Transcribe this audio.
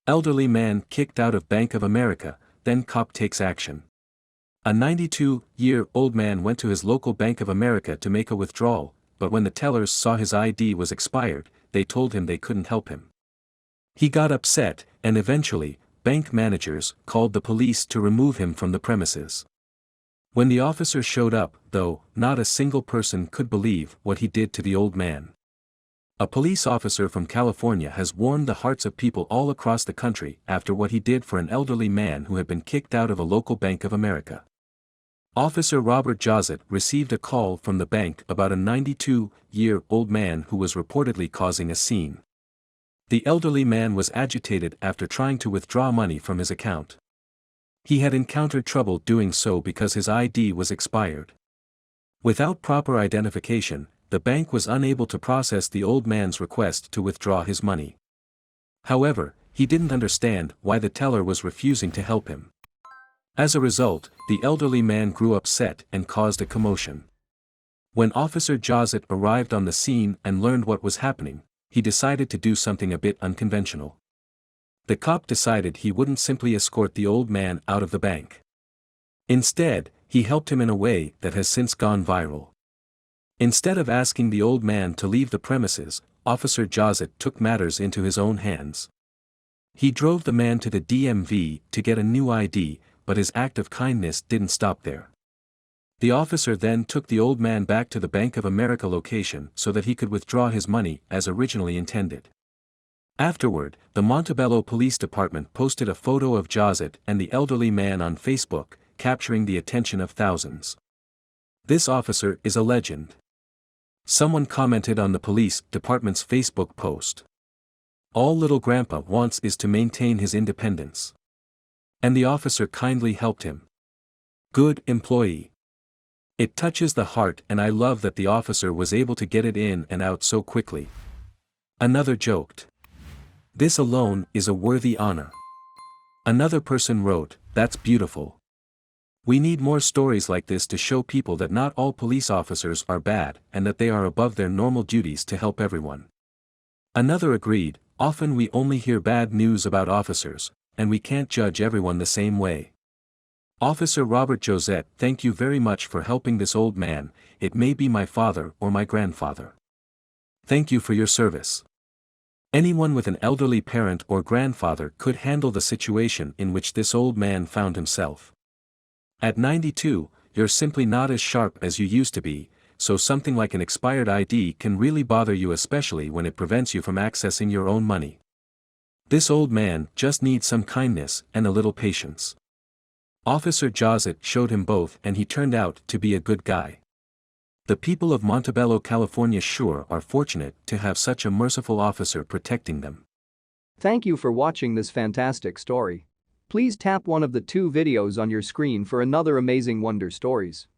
Elderly man kicked out of Bank of America, then cop takes action. A 92-year-old man went to his local Bank of America to make a withdrawal, but when the tellers saw his ID was expired, they told him they couldn't help him. He got upset, and eventually, bank managers called the police to remove him from the premises. When the officer showed up, though, not a single person could believe what he did to the old man. A police officer from California has warmed the hearts of people all across the country after what he did for an elderly man who had been kicked out of a local Bank of America. Officer Robert Josett received a call from the bank about a 92-year-old man who was reportedly causing a scene. The elderly man was agitated after trying to withdraw money from his account. He had encountered trouble doing so because his ID was expired. Without proper identification, the bank was unable to process the old man's request to withdraw his money. However, he didn't understand why the teller was refusing to help him. As a result, the elderly man grew upset and caused a commotion. When Officer Josett arrived on the scene and learned what was happening, he decided to do something a bit unconventional. The cop decided he wouldn't simply escort the old man out of the bank. Instead, he helped him in a way that has since gone viral. Instead of asking the old man to leave the premises, Officer Josett took matters into his own hands. He drove the man to the DMV to get a new ID, but his act of kindness didn't stop there. The officer then took the old man back to the Bank of America location so that he could withdraw his money as originally intended. Afterward, the Montebello Police Department posted a photo of Josett and the elderly man on Facebook, capturing the attention of thousands. "This officer is a legend," someone commented on the police department's Facebook post. "All little grandpa wants is to maintain his independence. And the officer kindly helped him. Good employee." It touches the heart, and I love that the officer was able to get it in and out so quickly. Another joked, "This alone is a worthy honor." Another person wrote, "That's beautiful. We need more stories like this to show people that not all police officers are bad and that they are above their normal duties to help everyone." Another agreed, "Often we only hear bad news about officers, and we can't judge everyone the same way." Officer Robert Josett, "Thank you very much for helping this old man. It may be my father or my grandfather. Thank you for your service." Anyone with an elderly parent or grandfather could handle the situation in which this old man found himself. At 92, you're simply not as sharp as you used to be, so something like an expired ID can really bother you, especially when it prevents you from accessing your own money. This old man just needs some kindness and a little patience. Officer Josett showed him both, and he turned out to be a good guy. The people of Montebello, California sure are fortunate to have such a merciful officer protecting them. Thank you for watching this fantastic story. Please tap one of the two videos on your screen for another amazing Wonder Stories.